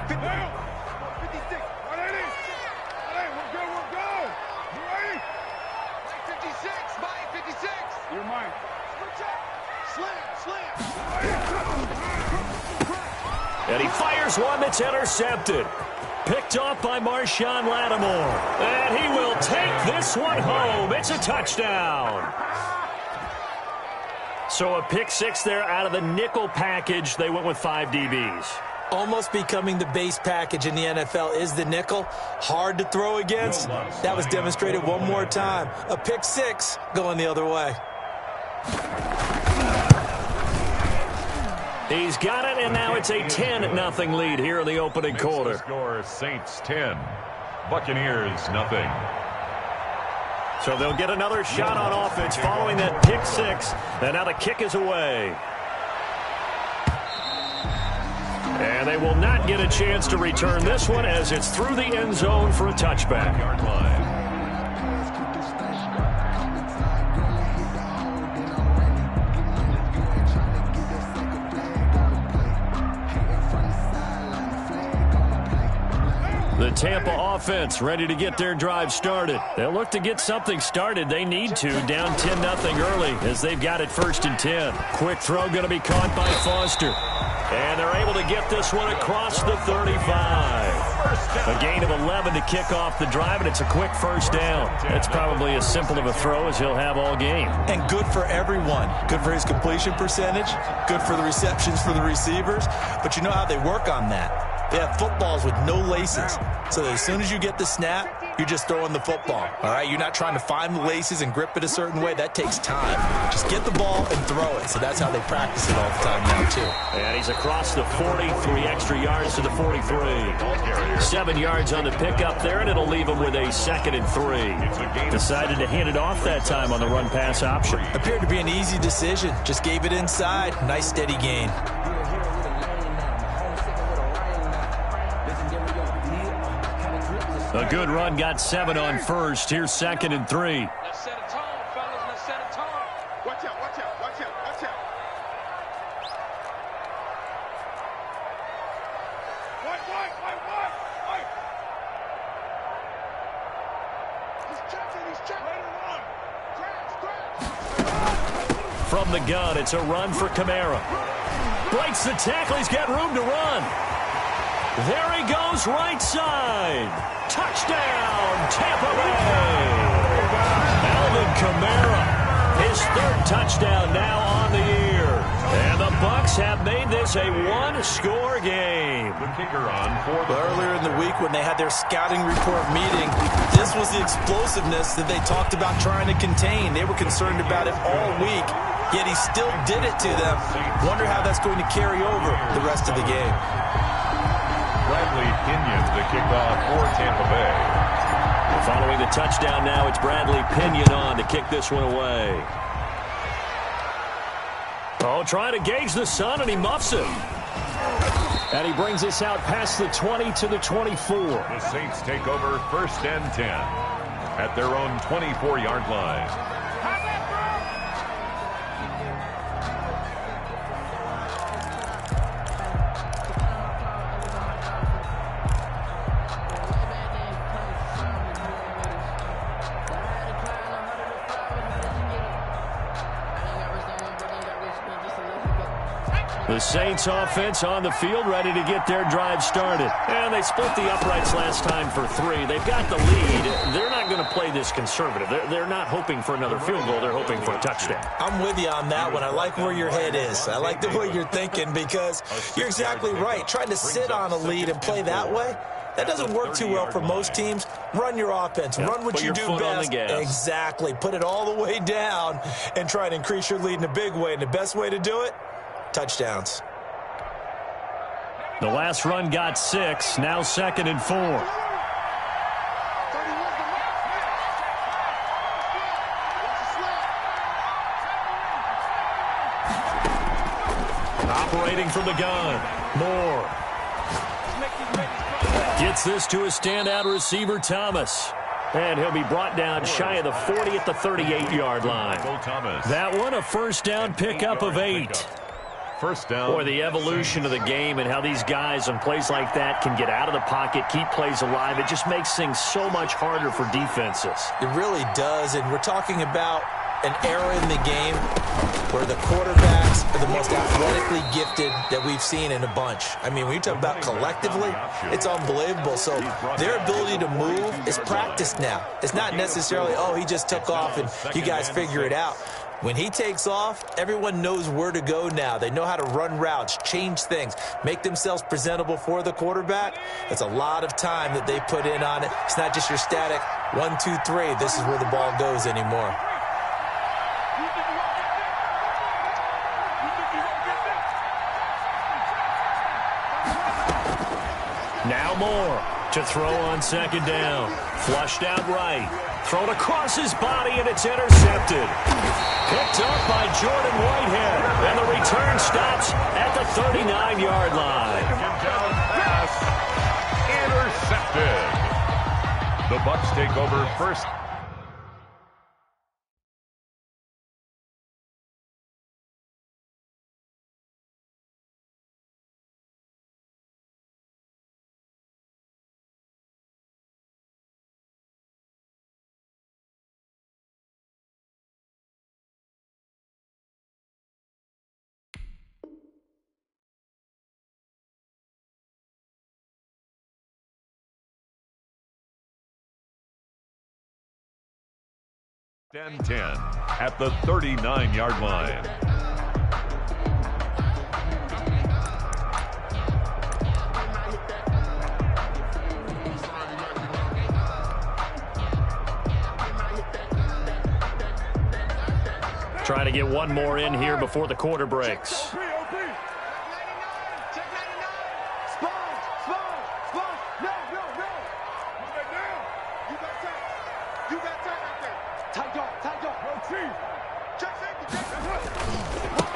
56. We're good. You ready? 56. Mike, 56. You're mine. Slam. And he fires one that's intercepted. Picked off by Marshawn Lattimore. And he will take this one home. It's a touchdown. So a pick six there out of the nickel package. They went with 5 DBs. Almost becoming the base package in the NFL is the nickel. Hard to throw against. That was demonstrated one more time. A pick six going the other way. He's got it, and now it's a 10-0 lead here in the opening quarter. Score Saints 10, Buccaneers nothing. So they'll get another shot on offense following that pick six, and now the kick is away. And they will not get a chance to return this one as it's through the end zone for a touchback. Yard line. The Tampa offense ready to get their drive started. They'll look to get something started. They need to, down 10-0 early as they've got it 1st and 10. Quick throw going to be caught by Foster. And they're able to get this one across the 35. A gain of 11 to kick off the drive, and it's a quick first down. It's probably as simple of a throw as he'll have all game. And good for everyone. Good for his completion percentage. Good for the receptions for the receivers. But you know how they work on that. They have footballs with no laces. So that as soon as you get the snap, you're just throwing the football. All right? You're not trying to find the laces and grip it a certain way. That takes time. Just get the ball and throw it. So that's how they practice it all the time now, too. And he's across the 40, 3 extra yards to the 43. 7 yards on the pickup there, and it'll leave him with a 2nd and 3. Decided to hand it off that time on the run-pass option. Appeared to be an easy decision. Just gave it inside. Nice, steady gain. A good run, got 7 on first. Here's 2nd and 3. Let's set a tone, fellas. Let's set a tone. Watch out. Wait. He's checking. Let him run. Crash. From the gun, it's a run for Kamara. Breaks the tackle. He's got room to run. There he goes, right side. Touchdown, Tampa Bay. Alvin Kamara, his 3rd touchdown now on the year. And the Bucs have made this a 1-score game. The kicker on for the earlier in the week when they had their scouting report meeting, this was the explosiveness that they talked about trying to contain. They were concerned about it all week, yet he still did it to them. Wonder how that's going to carry over the rest of the game. Bradley Pinion, the kickoff for Tampa Bay. Following the touchdown now, it's Bradley Pinion on to kick this one away. Oh, trying to gauge the sun, and he muffs it. And he brings us out past the 20 to the 24. The Saints take over 1st and 10 at their own 24-yard line. The Saints offense on the field ready to get their drive started. And they split the uprights last time for 3. They've got the lead. They're not going to play this conservative. They're not hoping for another field goal. They're hoping for a touchdown. I'm with you on that one. I like where your head is. I like the way you're thinking because you're exactly right. Trying to sit on a lead and play that way, that doesn't work too well for most teams. Run your offense. Run what you do best. Exactly. Put it all the way down and try to increase your lead in a big way. And the best way to do it, touchdowns. The last run got 6. Now 2nd and 4. Operating from the gun. Moore. Gets this to a standout receiver, Thomas. And he'll be brought down shy of the 40 at the 38-yard line. That one a first down pickup of 8. First down. Boy, the evolution of the game and how these guys on plays like that can get out of the pocket, keep plays alive, it just makes things so much harder for defenses. It really does, and we're talking about an era in the game where the quarterbacks are the most athletically gifted that we've seen in a bunch. I mean, when you talk about collectively, it's unbelievable. So their ability to move is practiced now. It's not necessarily, oh, he just took off and you guys figure it out. When he takes off, everyone knows where to go now. They know how to run routes, change things, make themselves presentable for the quarterback. That's a lot of time that they put in on it. It's not just your static 1, 2, 3. This is where the ball goes anymore. Now Moore to throw on second down. Flushed out right. Thrown across his body, and it's intercepted. Picked up by Jordan Whitehead. And the return stops at the 39-yard line. Down pass. Intercepted. The Bucs take over first. And 10 at the 39-yard line. Trying to get one more in here before the quarter breaks.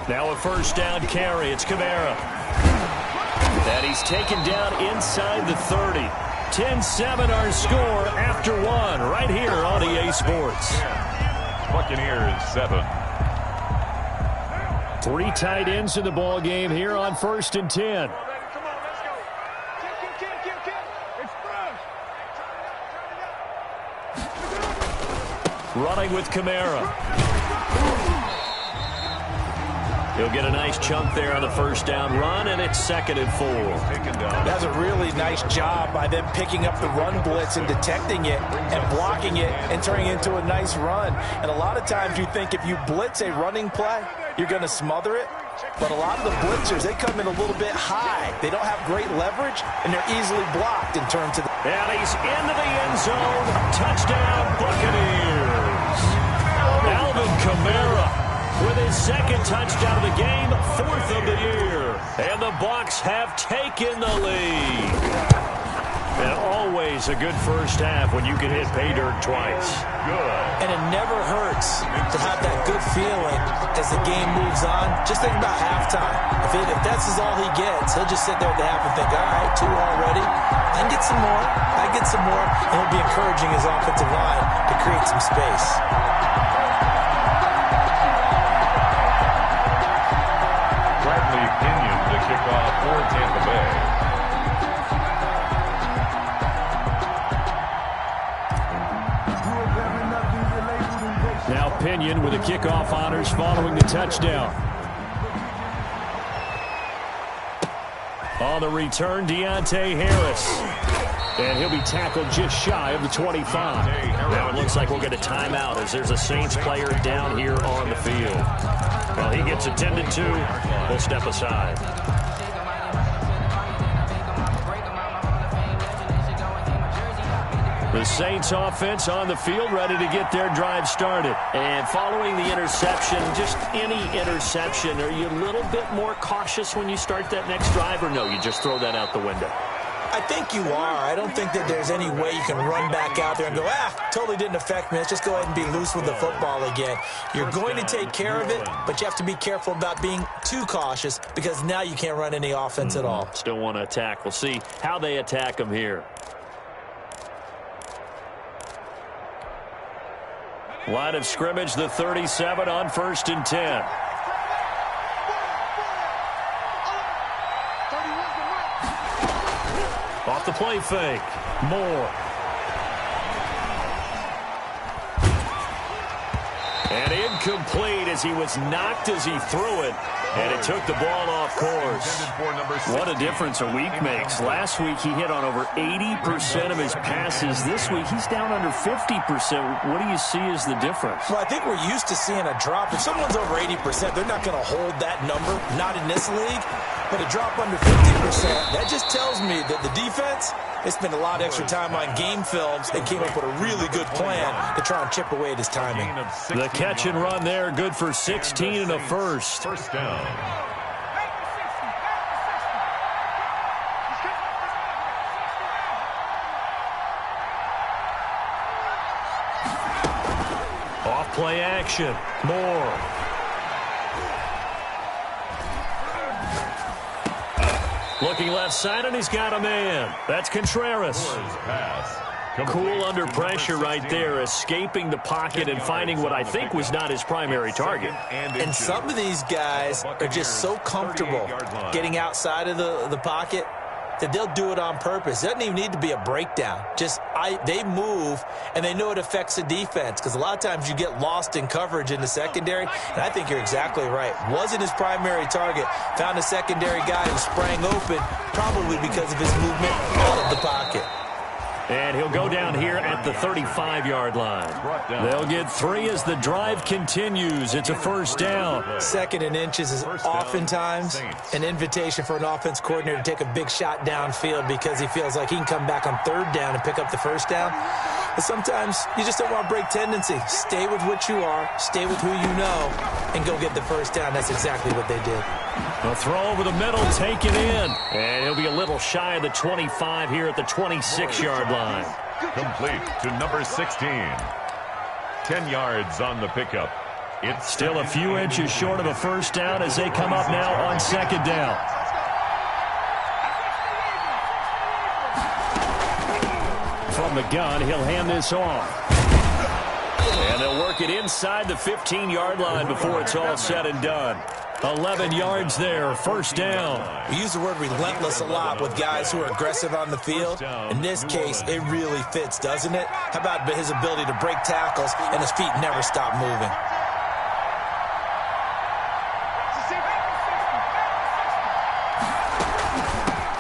Now a first down carry. It's Kamara. And he's taken down inside the 30. 10-7 our score after one right here on EA Sports. Buccaneers 7. 3 tight ends in the ball game here on 1st and 10. Come on, let's go. Kick. It's Running with Kamara. He'll get a nice chunk there on the first down run, and it's 2nd and 4. That's a really nice job by them picking up the run blitz and detecting it and blocking it and turning it into a nice run. And a lot of times you think if you blitz a running play, you're going to smother it. But a lot of the blitzers, they come in a little bit high. They don't have great leverage, and they're easily blocked in terms of the... And he's into the end zone. Touchdown, Buccaneers. Alvin Kamara with his 2nd touchdown of the game, 4th of the year. And the Bucs have taken the lead. And always a good first half when you can hit pay dirt twice. Good. And it never hurts to have that good feeling as the game moves on. Just think about halftime. If that's all he gets, he'll just sit there at the half and think, all right, 2 already. I can get some more. And he'll be encouraging his offensive line to create some space. Kickoff for Tampa Bay. Now Pinion with the kickoff honors following the touchdown. On the return, Deontay Harris. And he'll be tackled just shy of the 25. Now it looks like we'll get a timeout as there's a Saints player down here on the field. Well, he gets attended to. We'll step aside. The Saints offense on the field ready to get their drive started. And following the interception, just any interception, are you a little bit more cautious when you start that next drive, or no, you just throw that out the window? I think you are. I don't think that there's any way you can run back out there and go, totally didn't affect me. Let's just go ahead and be loose with the football again. You're going to take care of it, but you have to be careful about being too cautious because now you can't run any offense at all. Still want to attack. We'll see how they attack them here. Line of scrimmage, the 37 on 1st and 10. Off the play fake. Moore. And incomplete as he was knocked as he threw it. And it took the ball off course. What a difference a week makes. Last week he hit on over 80% of his passes. This week he's down under 50%. What do you see as the difference? Well, I think we're used to seeing a drop. If someone's over 80%, they're not going to hold that number. Not in this league. But a drop under 50%, that just tells me that the defense, they spent a lot of extra time on game films and came up with a really good plan to try and chip away at his timing. The catch and run there, good for 16 and a first. First down. Off play action. Moore. Looking left side, and he's got a man. That's Contreras. Cool under pressure right there, escaping the pocket and finding what I think was not his primary target. And some of these guys are just so comfortable getting outside of the pocket that they'll do it on purpose. It doesn't even need to be a breakdown. They move, and they know it affects the defense, because a lot of times you get lost in coverage in the secondary, and I think you're exactly right. Wasn't his primary target. Found a secondary guy who sprang open, probably because of his movement out of the pocket. And he'll go down here at the 35-yard line. They'll get 3 as the drive continues. It's a first down. Second and inches is oftentimes an invitation for an offense coordinator to take a big shot downfield because he feels like he can come back on third down and pick up the first down. But sometimes you just don't want to break tendency. Stay with what you are, stay with who you know, and go get the first down. That's exactly what they did. A throw over the middle, taken in. And he'll be a little shy of the 25 here at the 26-yard line. Complete to number 16. 10 yards on the pickup. It's still a few inches short of a first down as they come up now on second down. From the gun, he'll hand this off. And they'll work it inside the 15-yard line before it's all said and done. 11 yards there, first down. We use the word relentless a lot with guys who are aggressive on the field. In this case, it really fits, doesn't it? How about his ability to break tackles and his feet never stop moving?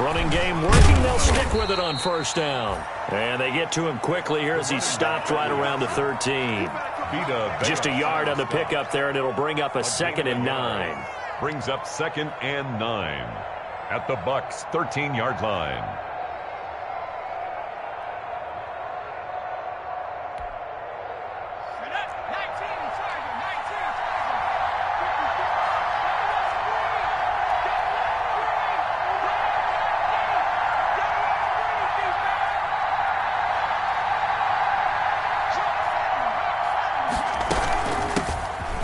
Running game working, they'll stick with it on first down. And they get to him quickly here as he stopped right around the 13. Just a yard on the pickup there, and it'll bring up a 2nd and 9. Brings up 2nd and 9 at the Bucs' 13-yard line.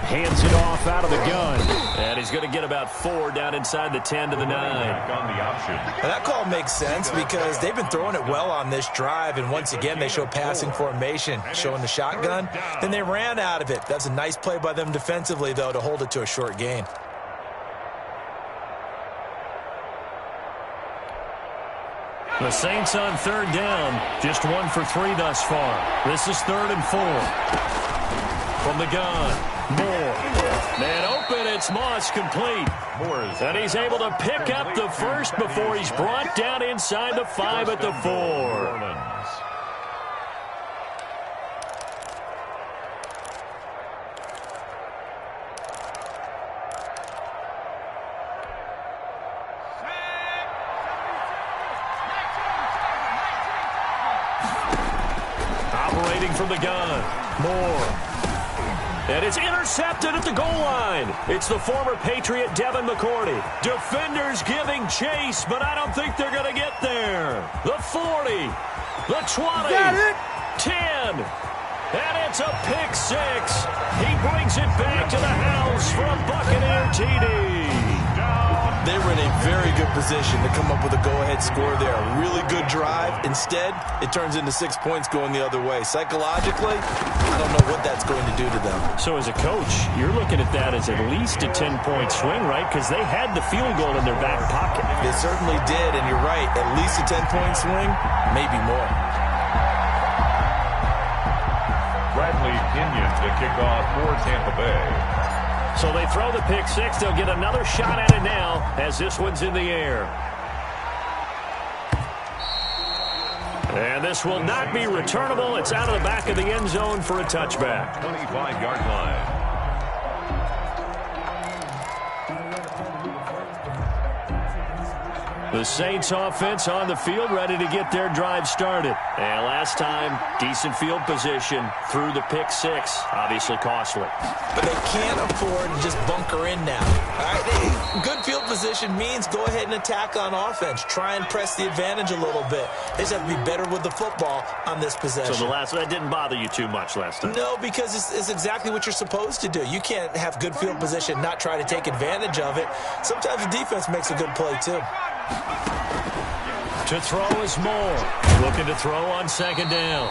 Hands it off out of the gun. And he's going to get about 4 down inside the 10 to the 9. On the option. Well, that call makes sense because they've been throwing it well on this drive, and once again they show passing formation, showing the shotgun. Then they ran out of it. That's a nice play by them defensively, though, to hold it to a short gain. The Saints on third down, just 1 for 3 thus far. This is 3rd and 4. From the gun. Moore. Man open, it's Moss, complete. And he's able to pick up the first before he's brought down inside the 5 at the 4. Operating from the gun. Moore. And it's intercepted at the goal line. It's the former Patriot Devin McCourty. Defenders giving chase, but I don't think they're going to get there. The 40, the 20, 10, and it's a pick 6. He brings it back to the house for a Buccaneer TD. They were in a very good position to come up with a go-ahead score there. A really good drive. Instead, it turns into 6 points going the other way. Psychologically, I don't know what that's going to do to them. So as a coach, you're looking at that as at least a 10-point swing, right? Because they had the field goal in their back pocket. They certainly did, and you're right. At least a 10-point swing, maybe more. Bradley Pinion to kick off for Tampa Bay. So they throw the pick six. They'll get another shot at it now as this one's in the air. And this will not be returnable. It's out of the back of the end zone for a touchback. 25-yard line. The Saints offense on the field, ready to get their drive started. And last time, decent field position through the pick six. Obviously costly. But they can't afford to just bunker in now. All right? Good field position means go ahead and attack on offense. Try and press the advantage a little bit. They just have to be better with the football on this possession. So that didn't bother you too much last time? No, because it's exactly what you're supposed to do. You can't have good field position, not try to take advantage of it. Sometimes the defense makes a good play, too. To throw is Moore. Looking to throw on second down.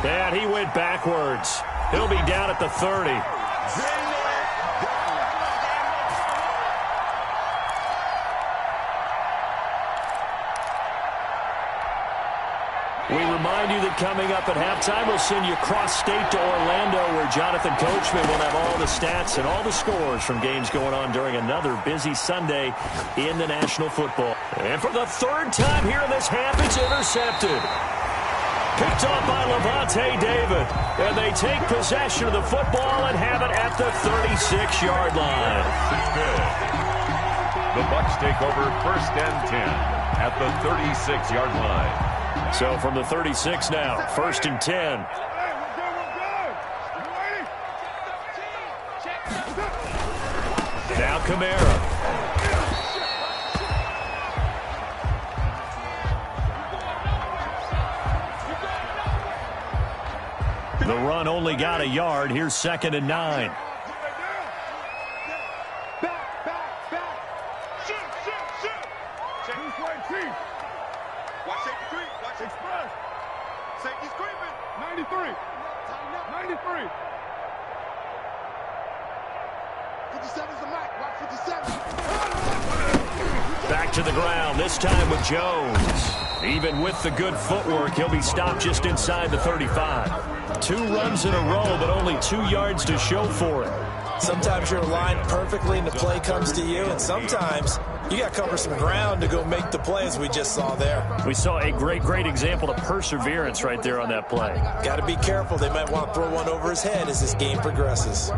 And he went backwards. He'll be down at the 30. We remind you that coming up at halftime, we'll send you cross-state to Orlando, where Jonathan Coachman will have all the stats and all the scores from games going on during another busy Sunday in the National Football. And for the third time here in this half, it's intercepted. Picked off by Levante David. And they take possession of the football and have it at the 36-yard line. The Bucs take over first and 10 at the 36-yard line. So from the 36 now, first and 10. Now Kamara. The run only got a yard. Here's second and 9. Safety's creeping. 93. 93. 57's the mic. Watch 57. Back to the ground, this time with Jones. Even with the good footwork, he'll be stopped just inside the 35. 2 runs in a row, but only 2 yards to show for it. Sometimes you're aligned perfectly and the play comes to you, and sometimes you got to cover some ground to go make the play, as we just saw there. We saw a great example of perseverance right there on that play. Got to be careful. They might want to throw one over his head as this game progresses.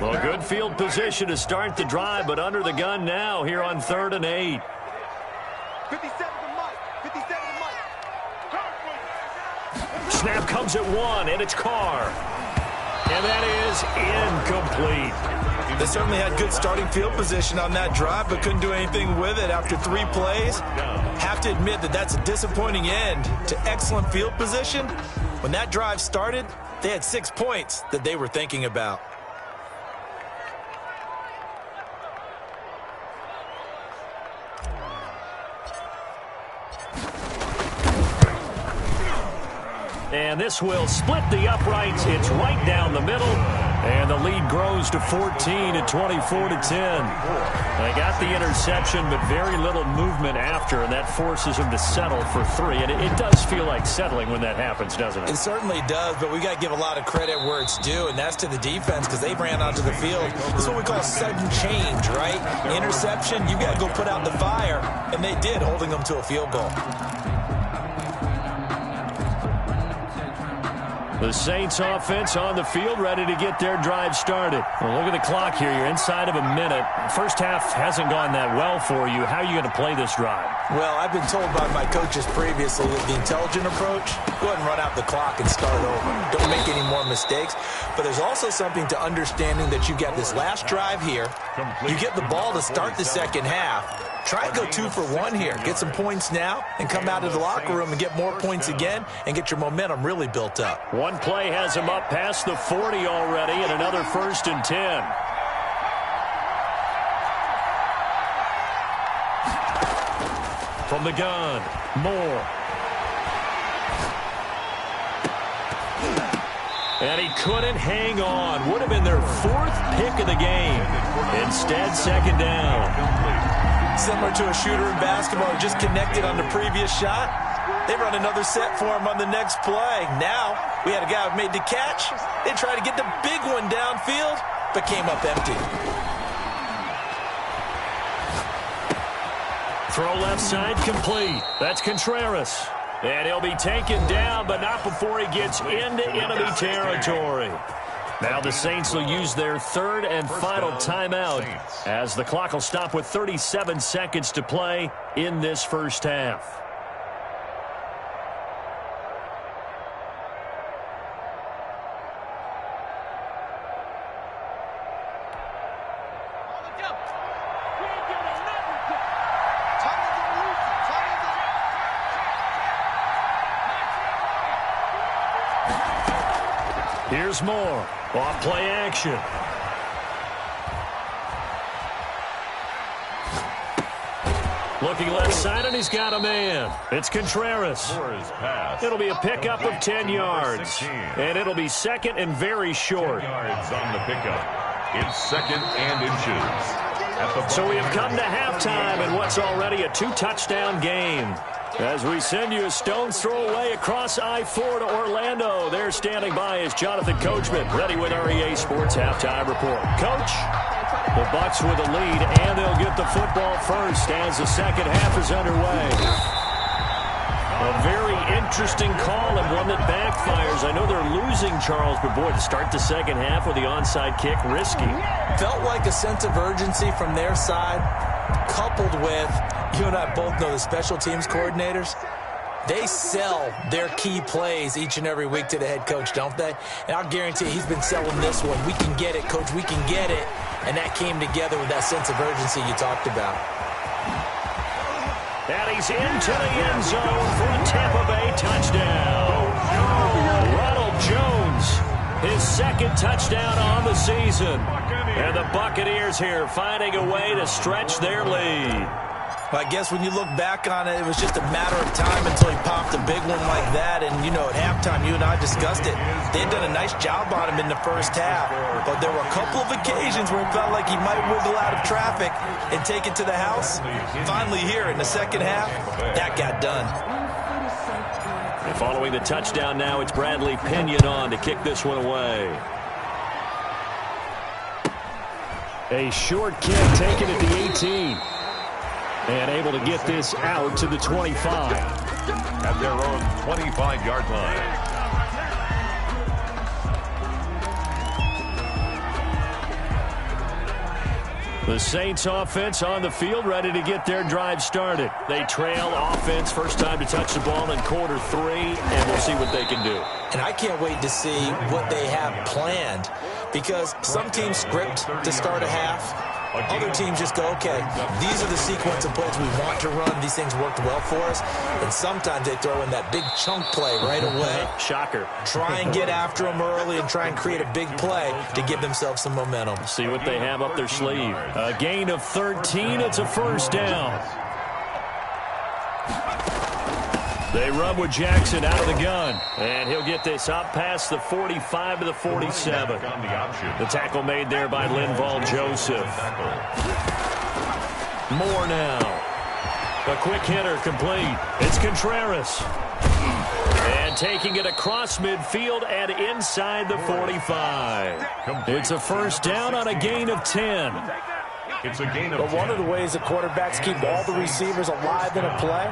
Well, good field position to start the drive, but under the gun now here on 3rd and 8. 57 to Mike. 57 to Mike. Snap comes at 1, and it's Carr. And that is incomplete. They certainly had good starting field position on that drive, but couldn't do anything with it after 3 plays. Have to admit that that's a disappointing end to excellent field position. When that drive started, they had 6 points that they were thinking about. And this will split the uprights. It's right down the middle. And the lead grows to 14 at 24-10. They got the interception, but very little movement after, and that forces them to settle for 3. And it does feel like settling when that happens, doesn't it? It certainly does, but we got to give a lot of credit where it's due, and that's to the defense, because they ran onto the field. This is what we call sudden change, right? Interception, you got to go put out the fire, and they did, holding them to a field goal. The Saints offense on the field, ready to get their drive started. Well, look at the clock here. You're inside of a minute. First half hasn't gone that well for you. How are you going to play this drive? Well, I've been told by my coaches previously that the intelligent approach, go ahead and run out the clock and start over. Don't make any more mistakes. But there's also something to understanding that you got this last drive here. You get the ball to start the second half. Try and go 2 for 1 here. Get some points now and come out of the locker room and get more points again and get your momentum really built up. One play has him up past the 40 already, and another 1st and 10. From the gun, Moore. And he couldn't hang on. Would have been their 4th pick of the game. Instead, second down. Similar to a shooter in basketball who just connected on the previous shot. They run another set for him on the next play. Now, we had a guy who made the catch. They tried to get the big one downfield, but came up empty. Throw left side complete. That's Contreras. And he'll be taken down, but not before he gets into enemy territory. Now the Saints will use their 3rd and final timeout as the clock will stop with 37 seconds to play in this first half. Here's Moore. Off play action. Looking left side, and he's got a man. It's Contreras. It'll be a pickup of 10 yards. And it'll be second and very short. 10 yards on the pickup. It's second and inches. So we have come to halftime in what's already a 2-touchdown game. As we send you a stone's throw away across I-4 to Orlando. There standing by is Jonathan Coachman, ready with our EA Sports Halftime Report. Coach, the Bucs with a lead, and they'll get the football first as the second half is underway. A very interesting call and one that backfires. I know they're losing, Charles, but boy, to start the second half with the onside kick, risky. Felt like a sense of urgency from their side, coupled with, you and I both know the special teams coordinators, they sell their key plays each and every week to the head coach, don't they? And I'll guarantee he's been selling this one. We can get it, coach, we can get it. And that came together with that sense of urgency you talked about. And he's into the end zone for a Tampa Bay touchdown. Ronald Jones, his second touchdown on the season. And the Buccaneers here finding a way to stretch their lead. Well, I guess when you look back on it, it was just a matter of time until he popped a big one like that. And, you know, at halftime, you and I discussed it. They had done a nice job on him in the first half. But there were a couple of occasions where it felt like he might wiggle out of traffic and take it to the house. Finally here in the second half, that got done. And following the touchdown now, it's Bradley Pinion on to kick this one away. A short kick taken at the 18. And able to get this out to the 25. At their own 25-yard line. The Saints offense on the field, ready to get their drive started. They trail offense, first time to touch the ball in quarter 3, and we'll see what they can do. And I can't wait to see what they have planned, because some teams script to start a half. Other teams just go, okay, these are the sequence of plays we want to run. These things worked well for us. And sometimes they throw in that big chunk play right away. Shocker. Try and get after them early and try and create a big play to give themselves some momentum. See what they have up their sleeve. A gain of 13. It's a first down. They run with Jackson out of the gun. And he'll get this up past the 45 to the 47. The tackle made there by Linval Joseph. Moore now. A quick hitter complete. It's Contreras. And taking it across midfield and inside the 45. It's a first down on a gain of 10. It's a gain of But 10. one of the ways that quarterbacks keep all the receivers alive in a play,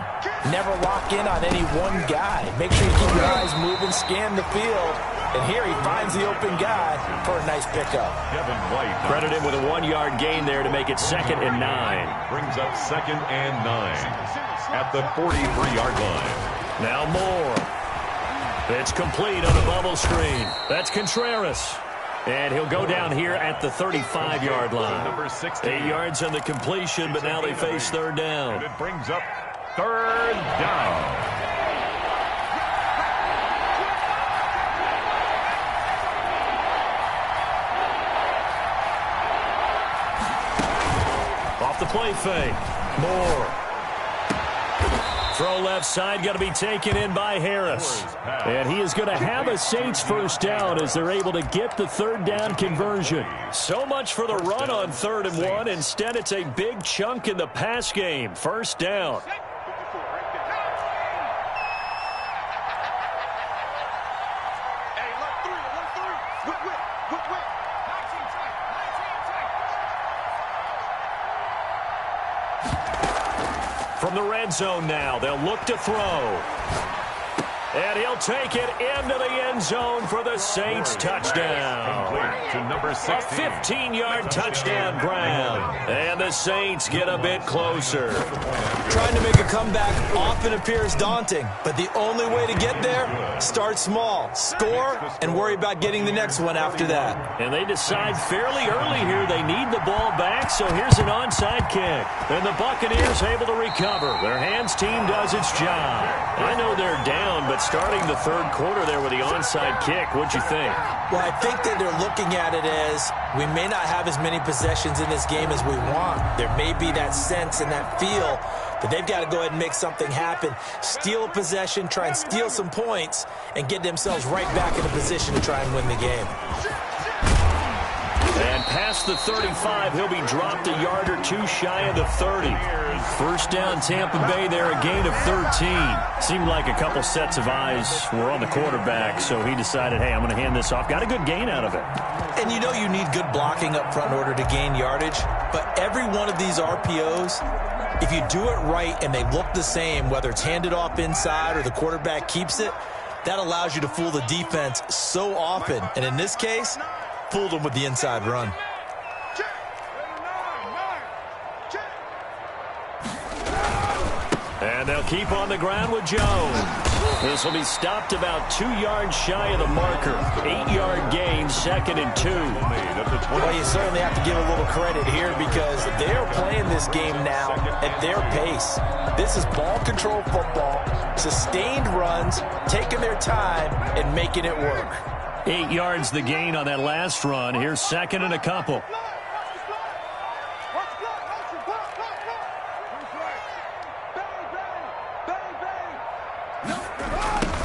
never lock in on any one guy. Make sure you keep your eyes moving, scan the field. And here he finds the open guy for a nice pickup. Kevin White. Credit him with a 1-yard gain there to make it 2nd and 9. Brings up 2nd and 9 at the 43-yard line. Now Moore. It's complete on a bubble screen. That's Contreras. And he'll go down here at the 35-yard line. Number 16. 8 yards on the completion, but now they face third down. And it brings up 3rd down. Off the play fake. Moore. Throw left side going to be taken in by Harris. And he is going to have a Saints first down as they're able to get the third down conversion. So much for the run on 3rd and 1. Instead, it's a big chunk in the pass game. First down. From the red zone now, they'll look to throw. And he'll take it into the end zone for the Saints touchdown. To number 16. A 15-yard touchdown grab. And the Saints get a bit closer. Trying to make a comeback often appears daunting, but the only way to get there, start small, score, and worry about getting the next one after that. And they decide fairly early here they need the ball back, so here's an onside kick. And the Buccaneers able to recover. Their hands team does its job. I know they're down, but starting the third quarter there with the onside kick, what'd you think? Well, I think that they're looking at it as we may not have as many possessions in this game as we want. There may be that sense and that feel that they've got to go ahead and make something happen, steal a possession, try and steal some points, and get themselves right back in a position to try and win the game. And past the 35, he'll be dropped a yard or two shy of the 30. First down, Tampa Bay there, a gain of 13. Seemed like a couple sets of eyes were on the quarterback, so he decided, hey, I'm going to hand this off. Got a good gain out of it. And you know you need good blocking up front in order to gain yardage, but every one of these RPOs, if you do it right and they look the same, whether it's handed off inside or the quarterback keeps it, that allows you to fool the defense so often. And in this case, fooled them with the inside run. And they'll keep on the ground with Jones. This will be stopped about 2 yards shy of the marker. 8-yard gain, 2nd and 2. Well, you certainly have to give a little credit here because they're playing this game now at their pace. This is ball control football, sustained runs, taking their time and making it work. 8 yards the gain on that last run. Here's 2nd and a couple.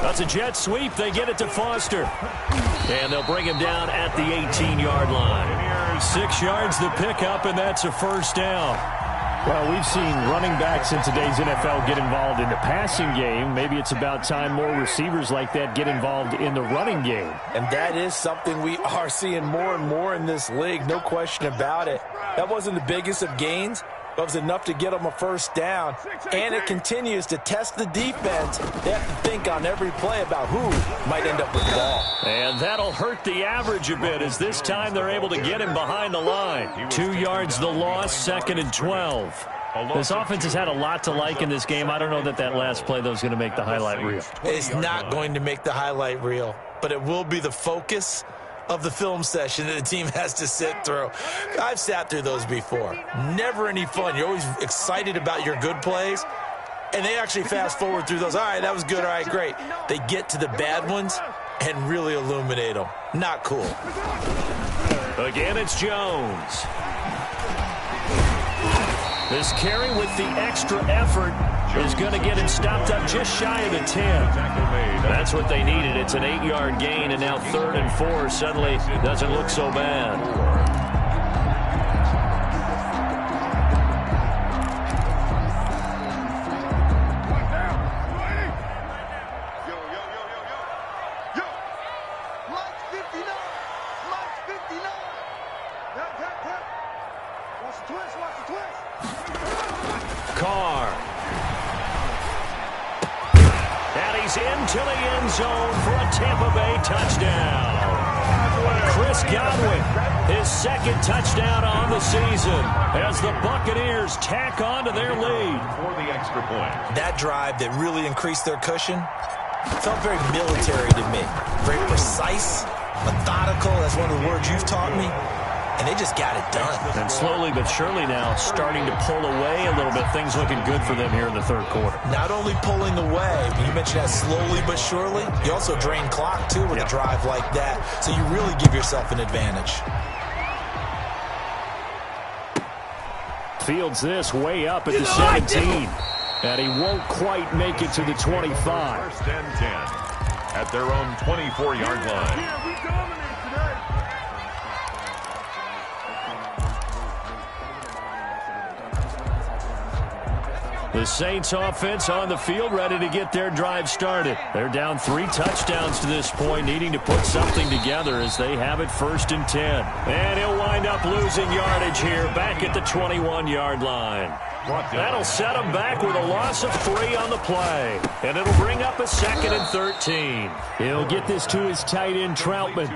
That's a jet sweep. They get it to Foster. And they'll bring him down at the 18-yard line. 6 yards the pickup, and that's a first down. Well, we've seen running backs in today's NFL get involved in the passing game. Maybe it's about time more receivers like that get involved in the running game. And that is something we are seeing more and more in this league, no question about it. That wasn't the biggest of gains, but it was enough to get them a first down. And it continues to test the defense. They have to think on every play about who might end up with the ball. And that'll hurt the average a bit as this time they're able to get him behind the line. 2 yards the loss, 2nd and 12. This offense has had a lot to like in this game. I don't know that last play, though, is going to make the highlight reel. It's not going to make the highlight reel, but it will be the focus of the film session that the team has to sit through. I've sat through those before. Never any fun. You're always excited about your good plays, and they actually fast forward through those. All right, that was good. All right, great. They get to the bad ones and really illuminate them. Not cool. Again, it's Jones. This carry with the extra effort is going to get him stopped up just shy of the 10. That's what they needed. It's an 8-yard gain, and now 3rd and 4 suddenly doesn't look so bad. Carr. And he's into the end zone for a Tampa Bay touchdown. Chris Godwin, his 2nd touchdown on the season as the Buccaneers tack on to their lead. For the extra point. That drive that really increased their cushion felt very military to me. Very precise, methodical. That's one of the words you've taught me. And they just got it done. And slowly but surely now starting to pull away a little bit. Things looking good for them here in the third quarter. Not only pulling away, but you mentioned that slowly but surely. You also drain clock, too, with a drive like that. So you really give yourself an advantage. Fields this way up at the 17. And he won't quite make it to the 25. First and 10 at their own 24-yard line. Yeah, we dominate today. The Saints offense on the field, ready to get their drive started. They're down 3 touchdowns to this point, needing to put something together as they have it first and 10. And he'll wind up losing yardage here back at the 21-yard line. That'll set him back with a loss of 3 on the play. And it'll bring up a 2nd and 13. He'll get this to his tight end, Troutman.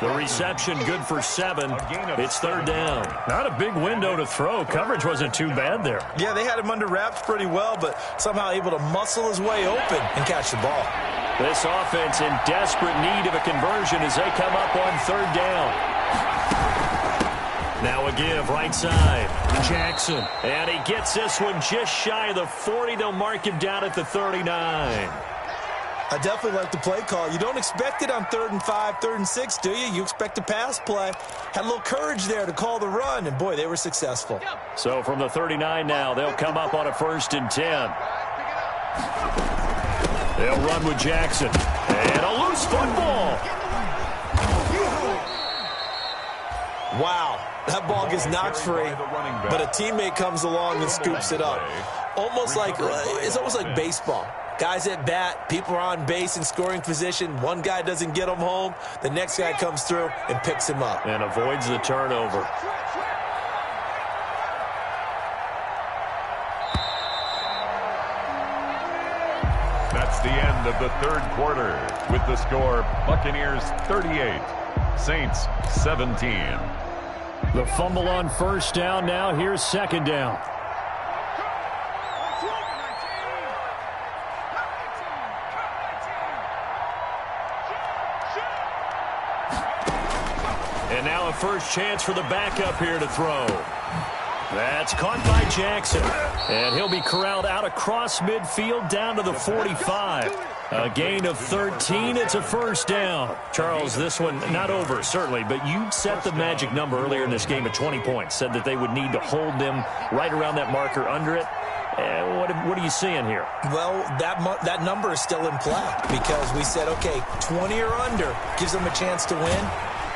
The reception good for 7. It's 3rd down. Not a big window to throw. Coverage wasn't too bad there. Yeah, they had him under wraps pretty well, but somehow able to muscle his way open and catch the ball. This offense in desperate need of a conversion as they come up on 3rd down. Now a give, right side, Jackson. And he gets this one just shy of the 40. They'll mark him down at the 39. I definitely like the play call. You don't expect it on 3rd and 5, 3rd and 6, do you? You expect a pass play. Had a little courage there to call the run, and boy, they were successful. So from the 39 now, they'll come up on a 1st and 10. They'll run with Jackson. And a loose football. Wow, that ball gets knocked free, but a teammate comes along and scoops it up. It's almost like baseball. Guys at bat, people are on base in scoring position. One guy doesn't get him home. The next guy comes through and picks him up. And avoids the turnover. That's the end of the 3rd quarter with the score Buccaneers 38, Saints 17. The fumble on 1st down now. Here's 2nd down. And now a first chance for the backup here to throw. That's caught by Jackson. And he'll be corralled out across midfield down to the 45. A gain of 13. It's a 1st down. Charles, this one not over, certainly, but you set the magic number earlier in this game at 20 points. Said that they would need to hold them right around that marker under it. What are you seeing here? Well, that number is still in play because we said, okay, 20 or under gives them a chance to win.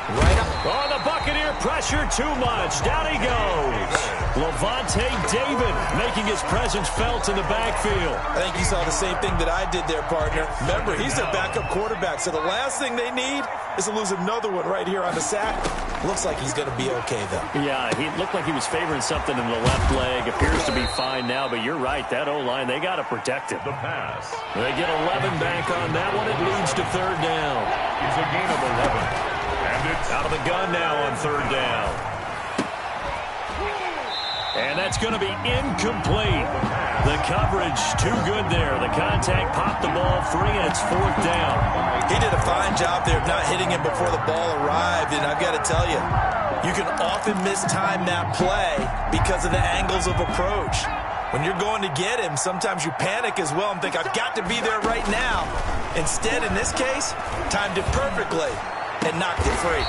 Right up. Oh, the Buccaneer pressure too much. Down he goes. Levante David making his presence felt in the backfield. I think you saw the same thing that I did there, partner. Remember, he's their backup quarterback, so the last thing they need is to lose another one right here on the sack. Looks like he's going to be okay, though. Yeah, he looked like he was favoring something in the left leg. Appears to be fine now, but you're right. That O-line, they got to protect it. The pass. They get 11 back on that one. It leads to 3rd down. It's a gain of 11. And it's Out of the gun now on 3rd down. And that's going to be incomplete. The coverage too good there. The contact popped the ball free, and it's 4th down. He did a fine job there of not hitting him before the ball arrived, and I've got to tell you, you can often mistime that play because of the angles of approach. When you're going to get him, sometimes you panic as well and think, I've got to be there right now. Instead, in this case, timed it perfectly and knocked it free.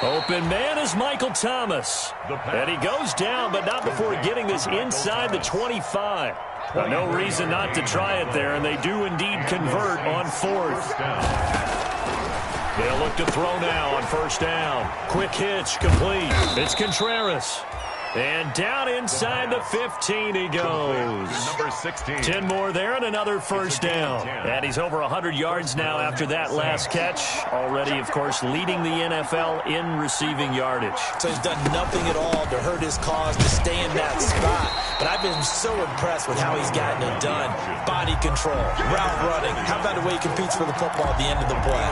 Open man is Michael Thomas. And he goes down, but not before getting this inside the 25. No reason not to try it there, and they do indeed convert on 4th. They'll look to throw now on 1st down. Quick hitch, complete. It's Contreras. And down inside the 15 he goes. number 16. 10 more there and another 1st down. And he's over 100 yards now after that last catch. Already, of course, leading the NFL in receiving yardage. So he's done nothing at all to hurt his cause, to stay in that spot. But I've been so impressed with how he's gotten it done. Body control, route running. How about the way he competes for the football at the end of the play?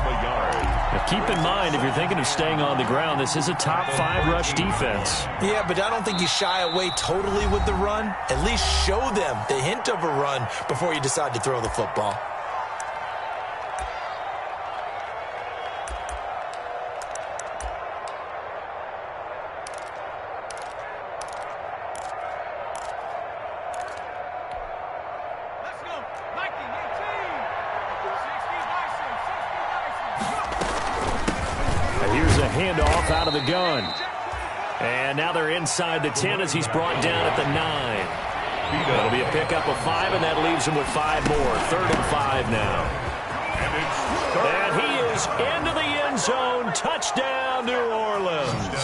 Now keep in mind, if you're thinking of staying on the ground, this is a top 5 rush defense. Yeah, but I don't think you shy away totally with the run. At least show them the hint of a run before you decide to throw the football. Here's a handoff out of the gun. And now they're inside the 10 as he's brought down at the 9. It'll be a pickup of 5, and that leaves him with 5 more. 3rd and 5 now. And he is into the end zone. Touchdown, New Orleans.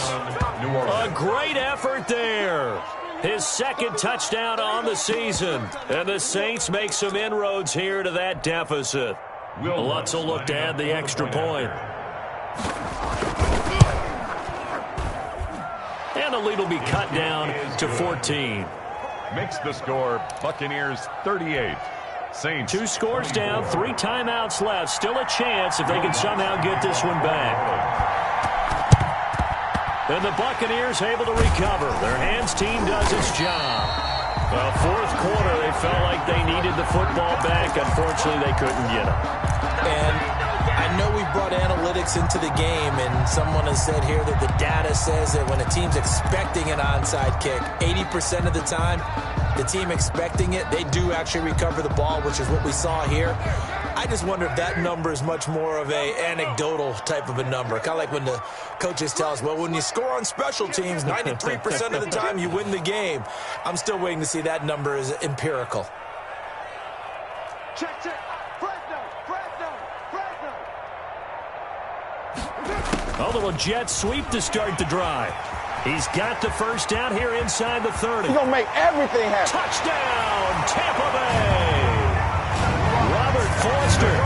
A great effort there. His 2nd touchdown on the season. And the Saints make some inroads here to that deficit. Lutz will look to add the extra point. And the lead will be cut down to 14. Makes the score Buccaneers 38. Saints 2 scores down, 3 timeouts left. Still a chance if they can somehow get this one back. And the Buccaneers able to recover. Their hands team does its job. Well, 4th quarter, they felt like they needed the football back. Unfortunately, they couldn't get it. And I know we brought analytics into the game, and someone has said here that the data says that when a team's expecting an onside kick, 80% of the time, the team expecting it, they do actually recover the ball, which is what we saw here. I just wonder if that number is much more of a anecdotal type of a number. Kind of like when the coaches tell us, well, when you score on special teams, 93% of the time you win the game. I'm still waiting to see that number is empirical. Check. A little jet sweep to start the drive. He's got the first down here inside the 30. He's going to make everything happen. Touchdown, Tampa Bay. Robert Foster,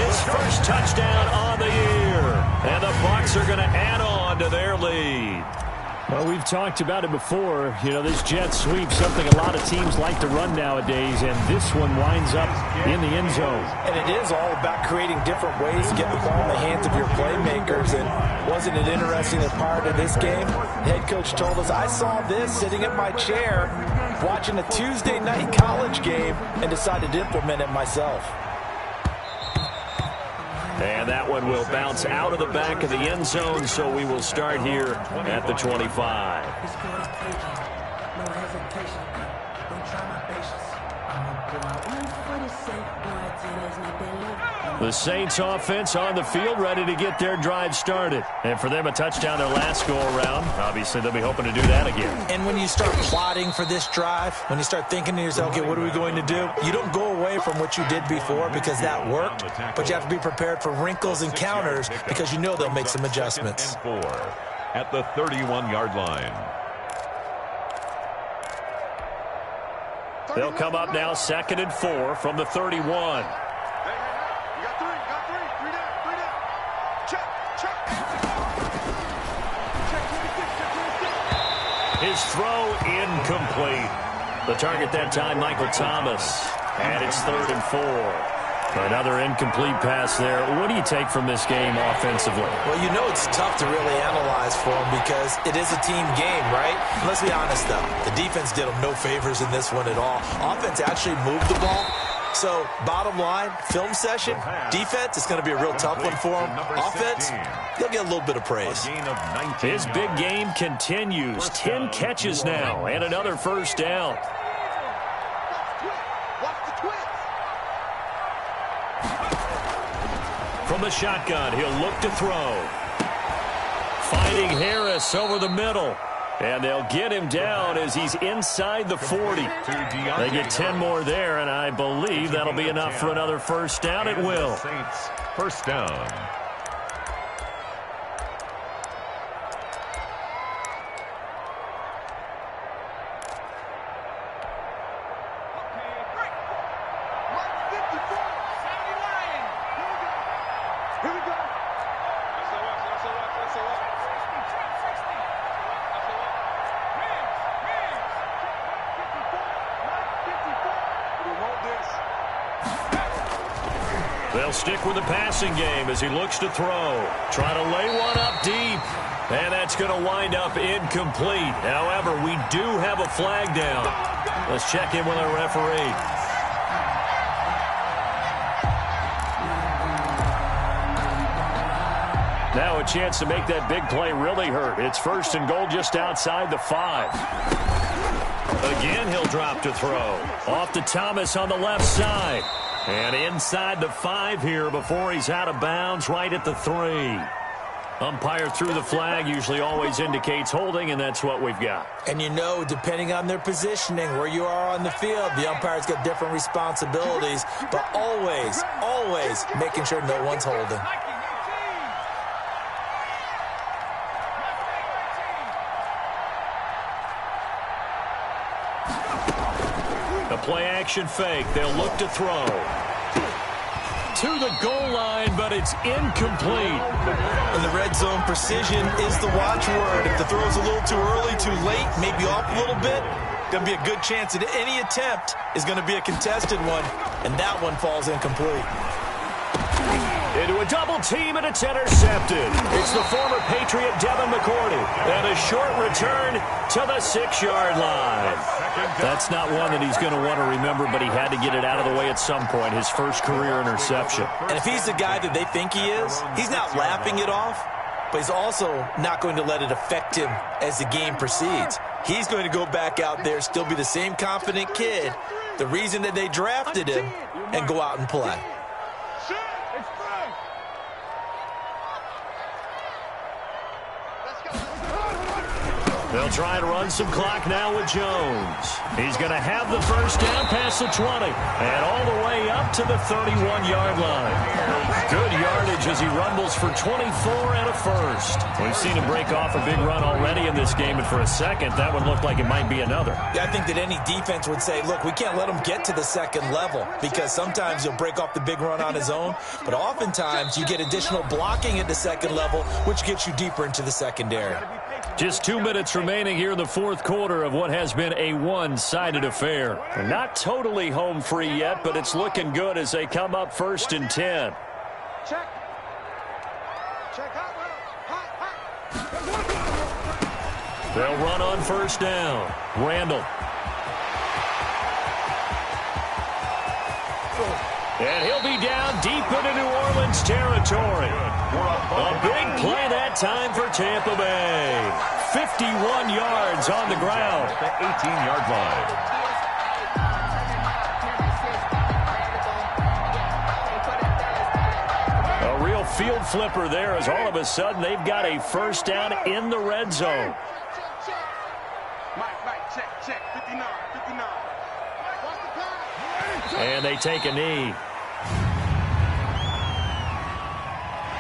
his first touchdown on the year. And the Bucs are going to add on to their lead. Well, we've talked about it before. You know, this jet sweep, something a lot of teams like to run nowadays, and this one winds up in the end zone. And it is all about creating different ways to get the ball in the hands of your playmakers. And wasn't it interesting that prior to this game, head coach told us, I saw this sitting in my chair watching a Tuesday night college game and decided to implement it myself. And that one will bounce out of the back of the end zone, so we will start here at the 25. The Saints offense on the field, ready to get their drive started. And for them, a touchdown their last go-around. Obviously, they'll be hoping to do that again. And when you start plotting for this drive, when you start thinking to yourself, okay, what are we going to do? You don't go away from what you did before because that worked, but you have to be prepared for wrinkles and counters because you know they'll make some adjustments. At the 31-yard line. They'll come up now 2nd and 4 from the 31. His throw incomplete. The target that time, Michael Thomas. And it's 3rd and 4. Another incomplete pass there. What do you take from this game offensively? Well, you know it's tough to really analyze for them because it is a team game, right? Let's be honest, though. The defense did them no favors in this one at all. Offense actually moved the ball. So, bottom line, film session, defense, it's going to be a real tough one for them. Offense, they'll get a little bit of praise. His big game continues. 10 catches now and another first down. From the shotgun, he'll look to throw. Finding Harris over the middle. And they'll get him down as he's inside the 40. They get 10 more there, and I believe that'll be enough for another first down. It will. First down. They'll stick with the passing game as he looks to throw. Trying to lay one up deep. And that's going to wind up incomplete. However, we do have a flag down. Let's check in with our referee. Now a chance to make that big play really hurt. It's 1st and goal just outside the 5. Again, he'll drop to throw. Off to Thomas on the left side. And inside the 5 here before he's out of bounds right at the 3. Umpire threw the flag, usually always indicates holding, and that's what we've got. And you know, depending on their positioning, where you are on the field, the umpire's got different responsibilities, but always, always making sure no one's holding. The play-action fake. They'll look to throw. To the goal line, but it's incomplete. In the red zone, precision is the watchword. If the throw's a little too early, too late, maybe off a little bit, going to be a good chance that any attempt is going to be a contested one, and that one falls incomplete. Into a double team, and it's intercepted. It's the former Patriot Devin McCourty. And a short return to the 6-yard line. That's not one that he's going to want to remember, but he had to get it out of the way at some point, his first career interception. And if he's the guy that they think he is, he's not laughing it off, but he's also not going to let it affect him as the game proceeds. He's going to go back out there, still be the same confident kid, the reason that they drafted him, and go out and play. They'll try to run some clock now with Jones. He's going to have the first down past the 20 and all the way up to the 31-yard line. Good yardage as he rumbles for 24 and a first. We've seen him break off a big run already in this game, and for a second, that one looked like it might be another. Yeah, I think that any defense would say, look, we can't let him get to the second level, because sometimes he'll break off the big run on his own, but oftentimes you get additional blocking at the second level, which gets you deeper into the secondary. Just 2 minutes remaining here in the fourth quarter of what has been a one-sided affair. They're not totally home free yet, but it's looking good as they come up 1st and 10. Check. Check out. They'll run on first down. Randall. And he'll be down deep into New Orleans territory. A big play that time for Tampa Bay. 51 yards on the ground. The 18-yard line. A real field flipper there as all of a sudden they've got a first down in the red zone. Mike, check. 59. And they take a knee.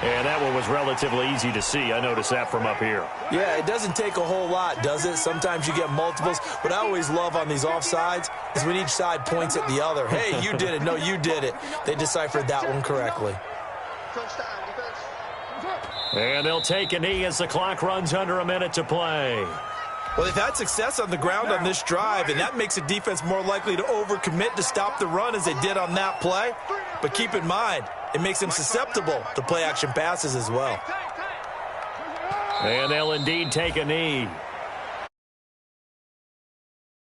And that one was relatively easy to see. I noticed that from up here. Yeah, it doesn't take a whole lot, does it? Sometimes you get multiples. What I always love on these offsides is when each side points at the other. Hey, you did it. No, you did it. They deciphered that one correctly. And they'll take a knee as the clock runs under a minute to play. Well, they've had success on the ground on this drive, and that makes a defense more likely to overcommit to stop the run as they did on that play. But keep in mind, it makes them susceptible to play-action passes as well. And they'll indeed take a knee.